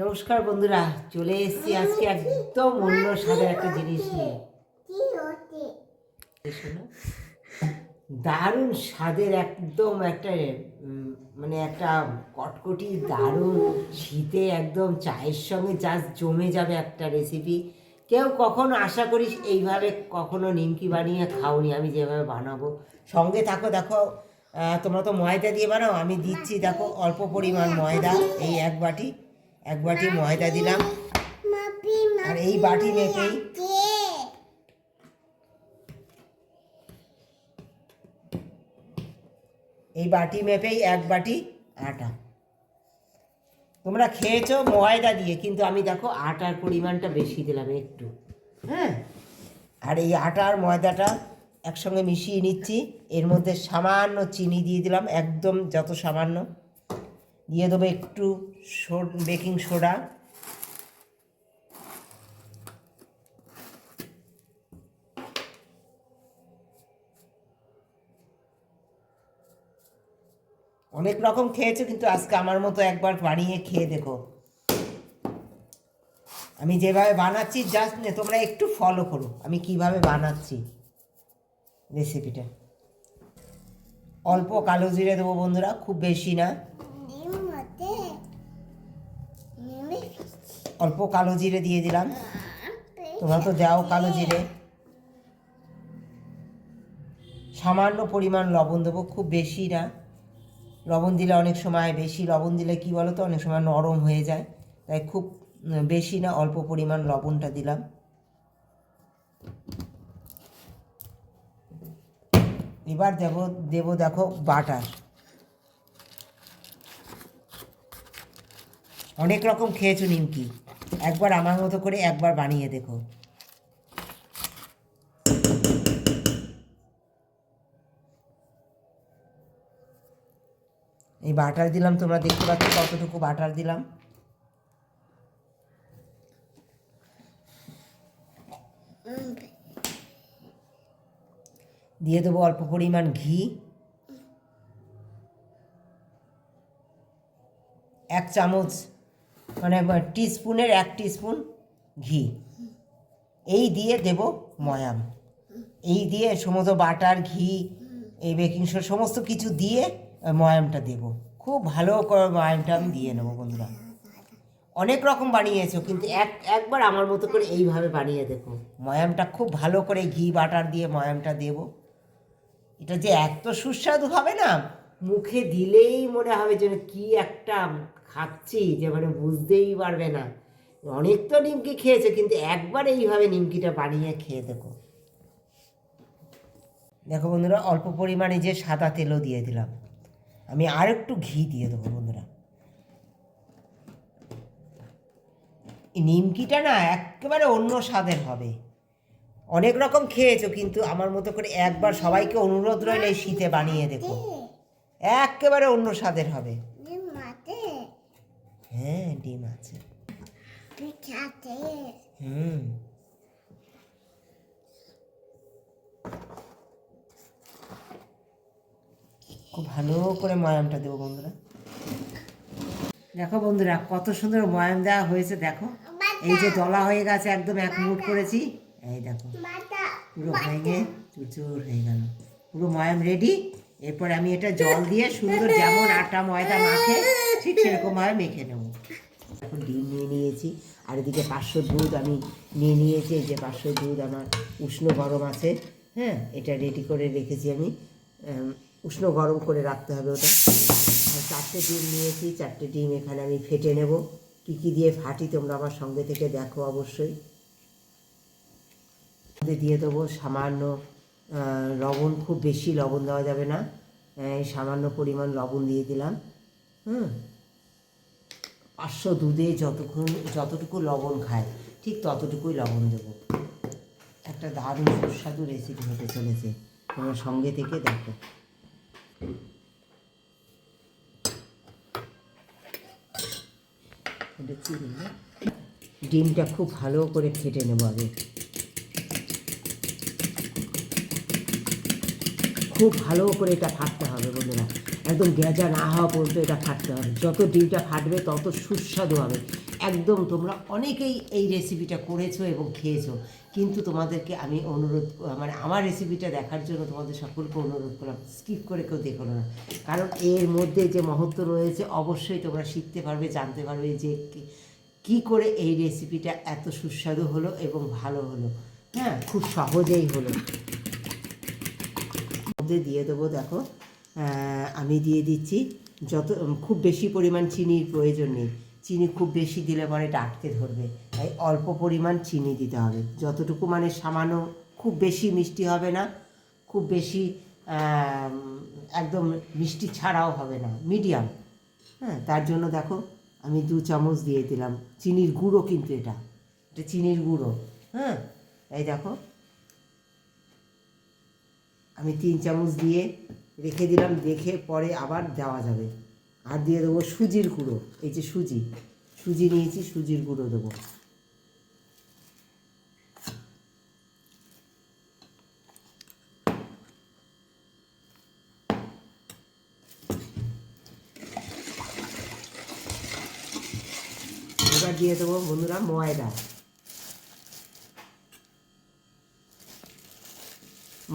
নমস্কার বন্ধুরা, চলে এসেছি আজকে একদম অন্য স্বাদের একটা জিনিস নিয়ে। শোনো, দারুণ স্বাদের একদম একটা মানে একটা কটকটি দারুণ শীতে একদম চায়ের সঙ্গে জাস্ট জমে যাবে একটা রেসিপি। কেউ কখনো আশা করিস এইভাবে কখনো নিমকি বানিয়ে খাওনি, আমি যেভাবে বানাবো। সঙ্গে থাকো, দেখো তোমরা তো ময়দা দিয়ে বানাও, আমি দিচ্ছি দেখো অল্প পরিমাণ ময়দা। এই এক বাটি ময়দা দিলাম, আর এই বাটি মেপেই এক বাটি আটা। তোমরা খেয়েছো ময়দা দিয়ে, কিন্তু আমি দেখো আটার পরিমাণটা বেশি দিলাম একটু। হ্যাঁ, আর এই আটা আর ময়দাটা একসঙ্গে মিশিয়ে নিচ্ছি। এর মধ্যে সামান্য চিনি দিয়ে দিলাম, একদম যত সামান্য। দিয়ে দেবো একটু বেকিং সোডা, অনেক রকম খেয়েছো, কিন্তু আজকে আমার মতো একবার বানিয়ে খেয়ে দেখো। আমি যেভাবে বানাচ্ছি জাস্ট তোমরা একটু ফলো করো আমি কিভাবে বানাচ্ছি রেসিপিটা। অল্প কালো জিরে দেবো বন্ধুরা, খুব বেশি না। অল্প কালো জিরে দিয়ে দিলাম, তোমরা তো দাও কালো জিরে। সামান্য পরিমাণ লবণ দেবো, খুব বেশি না। লবণ দিলে অনেক সময়, বেশি লবণ দিলে কি বলো তো, অনেক সময় নরম হয়ে যায়, তাই খুব বেশি না, অল্প পরিমাণ লবণটা দিলাম। এবার দেবো দেখো বাটার। অনেক রকম খেয়েছো নিমকি, একবার আমার মতো করে একবার বানিয়ে দেখো। এই বাটার দিলাম, তোমরা দেখতে পাচ্ছ কতটুকু বাটার দিলাম। দিয়ে দেবো অল্প পরিমাণ ঘি, 1 চামচ, মানে টিস্পুনের 1 টিস্পুন ঘি। এই দিয়ে দেব ময়াম, এই দিয়ে সমস্ত বাটার, ঘি, এই বেকিং সোডা সমস্ত কিছু দিয়ে ময়ামটা দেব। খুব ভালো করে ময়ামটা আমি দিয়ে নেবো বন্ধুরা। অনেক রকম বানিয়েছো, কিন্তু একবার আমার মতো করে এইভাবে বানিয়ে দেখো। ময়ামটা খুব ভালো করে ঘি বাটার দিয়ে ময়ামটা দেব। এটা যে এত সুস্বাদু হবে না, মুখে দিলেই মনে হবে যেন কি একটা খাচ্ছি, যে মানে বুঝতেই পারবে না। অনেক তো নিমকি খেয়েছে, কিন্তু একবার এইভাবে নিমকিটা বানিয়ে খেয়ে দেখো। দেখো বন্ধুরা, অল্প পরিমাণে যে সাদা তেলও দিয়ে দিলাম, আমি আর একটু ঘি দিয়ে দেবো বন্ধুরা। এই নিমকিটা না একেবারে অন্য স্বাদের হবে। অনেক রকম খেয়েছো, কিন্তু আমার মতো করে একবার সবাইকে অনুরোধ রইল এই শীতে বানিয়ে দেখো, একেবারে অন্য স্বাদের হবে। হ্যাঁ, ডিম আছে। খুব ভালো করে ময়ামটা দেবো বন্ধুরা। দেখো বন্ধুরা, কত সুন্দর ময়াম দেওয়া হয়েছে। দেখো এই যে দলা হয়ে গেছে, একদম 1 মুঠ করেছি। এই দেখো পুরো ভেঙে চুরচুর হয়ে গেল, পুরো ময়াম রেডি। এরপর আমি এটা জল দিয়ে সুন্দর, যেমন আটা ময়দা মাখে ঠিক সেরকমভাবে মেখে নেব। এখন ডিম নিয়ে নিয়েছি, আর এদিকে 500 দুধ আমি নিয়ে নিয়েছি। এই যে 500 দুধ আমার উষ্ণ গরম আছে। হ্যাঁ, এটা রেডি করে রেখেছি আমি, উষ্ণ গরম করে রাখতে হবে ওটা। আর 4টে ডিম নিয়েছি, 4টে ডিম এখানে আমি ফেটে নেব। কী কী দিয়ে ফাটি তোমরা আমার সঙ্গে থেকে দেখো অবশ্যই। দিয়ে দেবো সামান্য লবণ, খুব বেশি লবণ দেওয়া যাবে না, সামান্য পরিমাণ লবণ দিয়ে দিলাম। 500 দুধে যতটুকু লবণ খায় ঠিক ততটুকুই লবণ দেবো। একটা দারুণ সুস্বাদু রেসিপি হতে চলেছে, তোমার সঙ্গে থেকে দেখো। ডিমটা খুব ভালো করে ফেটে নেব আগে, খুব ভালো করে এটা ফাটতে হবে বন্ধুরা। একদম গেজা না হওয়া পর্যন্ত এটা ফাটতে হবে। যত ডিমটা ফাটবে তত সুস্বাদু হবে, একদম তোমরা অনেকেই এই রেসিপিটা করেছো এবং খেয়েছো, কিন্তু তোমাদেরকে আমি অনুরোধ, মানে আমার রেসিপিটা দেখার জন্য তোমাদের সকলকে অনুরোধ করলাম, স্কিপ করে কেউ দেখো না, কারণ এর মধ্যে যে মহত্ব রয়েছে অবশ্যই তোমরা শিখতে পারবে, জানতে পারবে যে কী করে এই রেসিপিটা এত সুস্বাদু হলো এবং ভালো হলো। হ্যাঁ, খুব সহজেই হলো। মধ্যে দিয়ে দেবো, দেখো আমি দিয়ে দিচ্ছি যত, খুব বেশি পরিমাণ চিনির প্রয়োজন নেই, চিনি খুব বেশি দিলে পরে এটা আটকে ধরবে, তাই অল্প পরিমাণ চিনি দিতে হবে, যতটুকু মানে সামান্য, খুব বেশি মিষ্টি হবে না, খুব বেশি একদম মিষ্টি ছাড়াও হবে না, মিডিয়াম। হ্যাঁ, তার জন্য দেখো আমি 2 চামচ দিয়ে দিলাম চিনির গুঁড়ো, কিন্তু এটা চিনির গুঁড়ো। হ্যাঁ, এই দেখো আমি 3 চামচ দিয়ে রেখে দিলাম, দেখে পরে আবার দেওয়া যাবে। আর দিয়ে দেবো সুজির গুঁড়ো, এই যে সুজি নিয়েছি, সুজির গুঁড়ো দেবো। এবার দিয়ে দেবো বন্ধুরা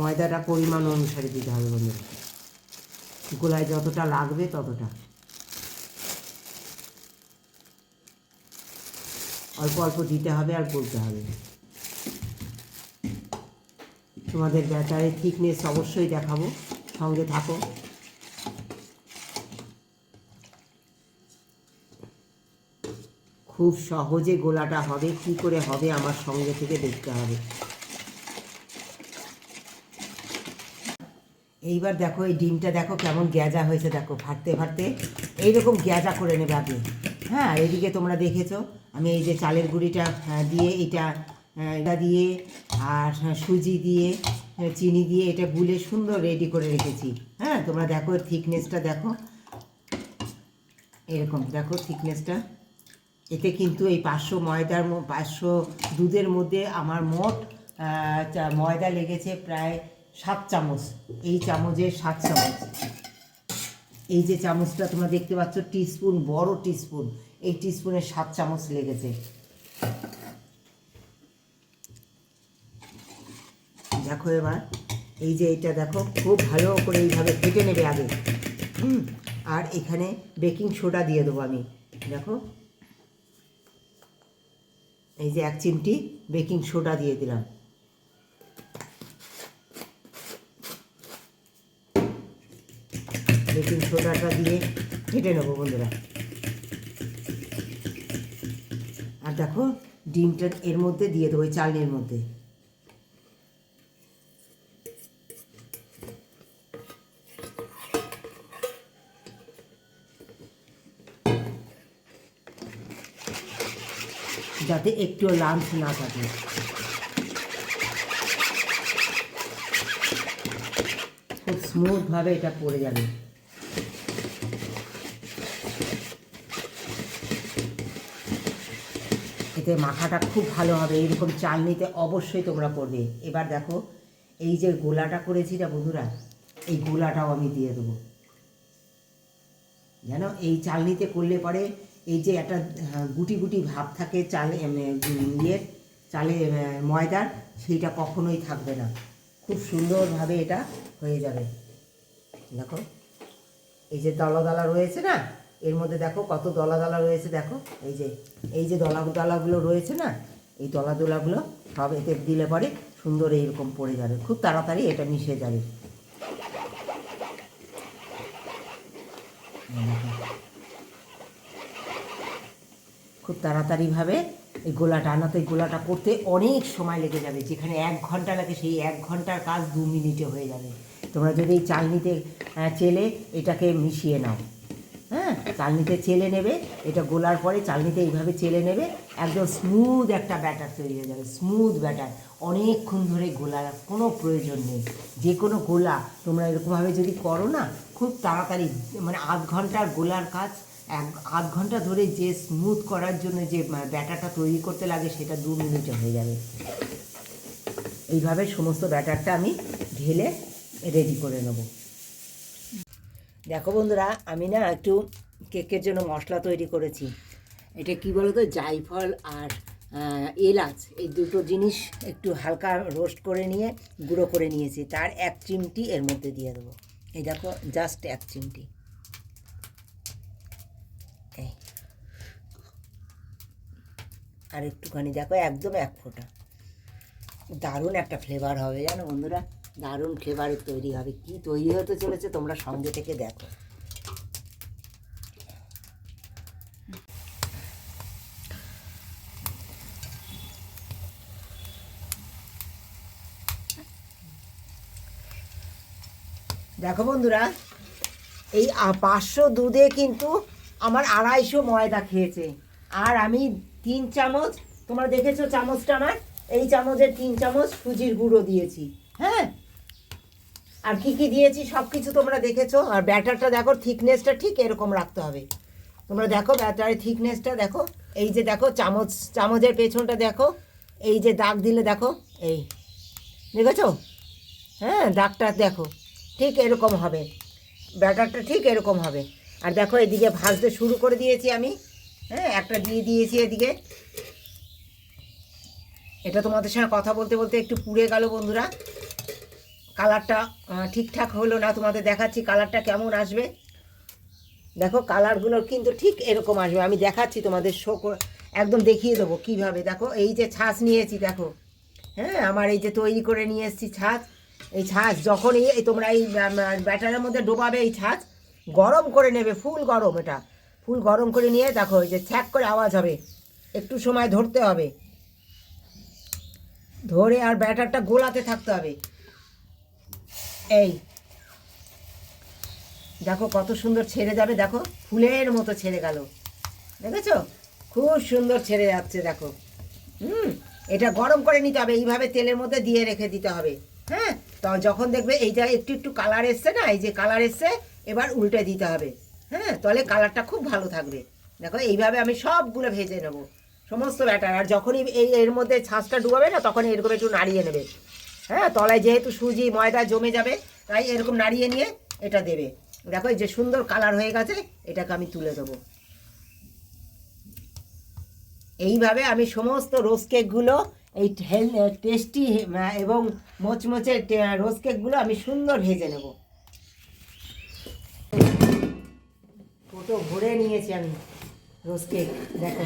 ময়দাটা পরিমাণ অনুসারে দিতে হবে বন্ধুরা, গোলায় যতটা লাগবে ততটা, অল্প অল্প দিতে হবে আর বলতে হবে। তোমাদের ব্যাটারের থিকনেস অবশ্যই দেখাবো, সঙ্গে থাকো। খুব সহজে গোলাটা হবে, কি করে হবে আমার সঙ্গে থেকে দেখতে হবে। এইবার দেখো এই ডিমটা দেখো কেমন গ্যাজা হয়েছে, দেখো ফাটতে ফাটতে এইরকম গ্যাজা করে নেবে আগে। হ্যাঁ, এদিকে তোমরা দেখেছো আমি এই যে চালের গুঁড়িটা দিয়ে এটা দিয়ে আর সুজি দিয়ে চিনি দিয়ে এটা গুলে সুন্দর রেডি করে রেখেছি। হ্যাঁ, তোমরা দেখো থিকনেসটা দেখো, এরকম দেখো থিকনেসটা। এতে কিন্তু এই 500 দুধের মধ্যে আমার মোট ময়দা লেগেছে প্রায় 7 চামচ, এই চামচের 7 চামচ। এই যে চামচটা তোমরা দেখতে পাচ্ছ টিস্পুন, বড় টিস্পুন, এই টিস্পুনের 7 চামচ লেগেছে। দেখো এবার এই যে এটা দেখো খুব ভালো করে এইভাবে ফেটে নেবে আগে। আর এখানে বেকিং সোডা দিয়ে দেবো আমি, দেখো এই যে 1 চিমটি বেকিং সোডা দিয়ে দিলাম। বেকিং সোডাটা দিয়ে ফেটে নেবো বন্ধুরা। আর দেখো ডিমটা এর মধ্যে দিয়ে দেবো, চালনির মধ্যে। যাতে একটু লাঞ্চ না থাকে। খুব স্মুথভাবে এটা পড়ে যাবে। এতে মাখাটা খুব ভালো হবে, এইরকম চালনিতে অবশ্যই তোমরা করবে। এবার দেখো এই যে গোলাটা করেছি না বন্ধুরা, এই গোলাটাও আমি দিয়ে দেবো। জানো এই চালনিতে করলে পরে এই যে একটা গুটি গুটি ভাব থাকে চালে ময়দার, সেইটা কখনোই থাকবে না, খুব সুন্দরভাবে এটা হয়ে যাবে। দেখো এই যে দলা দলা রয়েছে না, এর মধ্যে দেখো কত দলা দলা রয়েছে, দেখো এই যে দলাগুলো রয়েছে না, এই দলাগুলো সব এতে দিলে পরে সুন্দর এইরকম পড়ে যাবে, খুব তাড়াতাড়ি এটা মিশে যাবে। খুব তাড়াতাড়িভাবে এই গোলাটা আনাতে, এই গোলাটা করতে অনেক সময় লেগে যাবে, যেখানে 1 ঘন্টা লাগে সেই 1 ঘন্টার কাজ 2 মিনিটে হয়ে যাবে। তোমরা যদি এই চালনিতে চেলে এটাকে মিশিয়ে নাও, হ্যাঁ চালনিতে চেলে নেবে, এটা গোলার পরে চালনিতে এইভাবে চেলে নেবে, একদম স্মুথ একটা ব্যাটার তৈরি হয়ে যাবে, স্মুথ ব্যাটার। অনেকক্ষণ ধরে গোলার কোনো প্রয়োজন নেই, যে কোনো গোলা তোমরা এরকমভাবে যদি করো না, খুব তাড়াতাড়ি, মানে আধ ঘন্টার গোলার কাজ আধ ঘন্টা ধরে যে স্মুথ করার জন্য যে ব্যাটারটা তৈরি করতে লাগে সেটা 2 মিনিটে হয়ে যাবে। এইভাবে সমস্ত ব্যাটারটা আমি ঢেলে রেডি করে নেব। দেখো বন্ধুরা, আমি না একটু কেকের জন্য মশলা তৈরি করেছি। এটা কি বলো তো, জায়ফল আর এলাচ এই দুটো জিনিস একটু হালকা রোস্ট করে নিয়ে গুঁড়ো করে নিয়েছি, তার 1 চিমটি এর মধ্যে দিয়ে দেবো। এই দেখো, জাস্ট 1 চিমটি। এই আর একটুখানি দেখো, একদম 1 ফোঁটা। দারুণ একটা ফ্লেভার হবে জানো বন্ধুরা, দারুণ ফ্লেভারের তৈরি হবে। কি তৈরি হতে চলেছে তোমরা সঙ্গে থেকে দেখো। দেখো বন্ধুরা, এই 500 দুধে কিন্তু আমার 250 ময়দা খেয়েছে। আর আমি 3 চামচ, তোমরা দেখেছো চামচটা আমার, এই চামচের 3 চামচ সুজির গুঁড়ো দিয়েছি। হ্যাঁ, আর কি কি দিয়েছি সব কিছু তোমরা দেখেছো। আর ব্যাটারটা দেখো, থিকনেসটা ঠিক এরকম রাখতে হবে। তোমরা দেখো ব্যাটারের থিকনেসটা দেখো, এই যে দেখো চামচের পেছনটা দেখো, এই যে দাগ দিলে দেখো, এই দেখেছো? হ্যাঁ, দাগটা দেখো, ঠিক এরকম হবে ব্যাটারটা, ঠিক এরকম হবে। আর দেখো এদিকে ভাজতে শুরু করে দিয়েছি আমি। হ্যাঁ, একটা দিয়ে দিয়েছি এদিকে। এটা তোমাদের সঙ্গে কথা বলতে বলতে একটু পুড়ে গেল বন্ধুরা, কালারটা ঠিকঠাক হলো না। তোমাদের দেখাচ্ছি কালারটা কেমন আসবে। দেখো কালারগুলো কিন্তু ঠিক এরকম আসবে, আমি দেখাচ্ছি তোমাদের একদম দেখিয়ে দেবো কীভাবে। দেখো এই যে ছাঁচ নিয়েছি দেখো, হ্যাঁ, আমার এই যে তৈরি করে নিয়ে এসেছি ছাঁচ। এই ছাঁচ যখন এই তোমরা এই ব্যাটারের মধ্যে ডোবাবে, এই ছাঁচ গরম করে নেবে, ফুল গরম। এটা ফুল গরম করে নিয়ে দেখো, এই যে ছ্যাক করে আওয়াজ হবে, একটু সময় ধরতে হবে, ধরে আর ব্যাটারটা গোলাতে থাকতে হবে। এই দেখো কত সুন্দর ছেড়ে যাবে, দেখো ফুলের মতো ছেড়ে গেল, দেখেছো? খুব সুন্দর ছেড়ে যাচ্ছে দেখো। এটা গরম করে নিতে হবে, এইভাবে তেলের মধ্যে দিয়ে রেখে দিতে হবে। হ্যাঁ, তো যখন দেখবে এইটা একটু একটু কালার এসছে না, এই যে কালার এসছে, এবার উল্টে দিতে হবে। হ্যাঁ, তাহলে কালারটা খুব ভালো থাকবে। দেখো এইভাবে আমি সবগুলো ভেজে নেব, সমস্ত ব্যাটার। আর যখনই এর মধ্যে ছাঁচটা ডুবাবে না, তখন এরকম একটু নাড়িয়ে নেবে। হ্যাঁ, তলায় যেহেতু সুজি ময়দা জমে যাবে, তাই এরকম নাড়িয়ে নিয়ে এটা দেবে। দেখো এই যে সুন্দর কালার হয়ে গেছে, এটাকে আমি তুলে দেবো। এইভাবে আমি সমস্ত রোজ কেকগুলো, এই টেস্টি এবং মোচমোচে রোজ কেকগুলো আমি সুন্দর ভেজে নেব। কোটো ভরে নিয়েছি আমি রোজ কেক, দেখো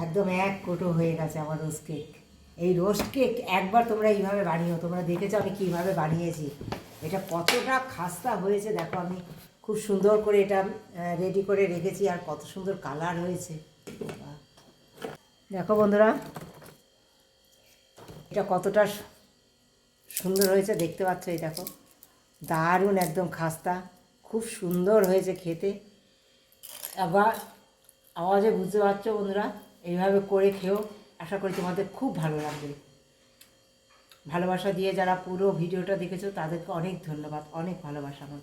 একদম 1 কোটো হয়ে গেছে আমার রোজ কেক। এই রোস্ট কেক একবার তোমরা এইভাবে বানিও, তোমরা দেখেছো আমি কীভাবে বানিয়েছি। এটা কতটা খাস্তা হয়েছে দেখো, আমি খুব সুন্দর করে এটা রেডি করে রেখেছি, আর কত সুন্দর কালার হয়েছে দেখো বন্ধুরা, এটা কতটা সুন্দর হয়েছে দেখতে পাচ্ছ। এই দেখো, দারুণ একদম খাস্তা, খুব সুন্দর হয়েছে খেতে। আবার আওয়াজে বুঝতে পারছো বন্ধুরা, এইভাবে করে খেও, আশা করি তোমাদের খুব ভালো লাগবে। ভালোবাসা দিয়ে যারা পুরো ভিডিওটা দেখেছো তাদেরকে অনেক ধন্যবাদ, অনেক ভালোবাসা আমার।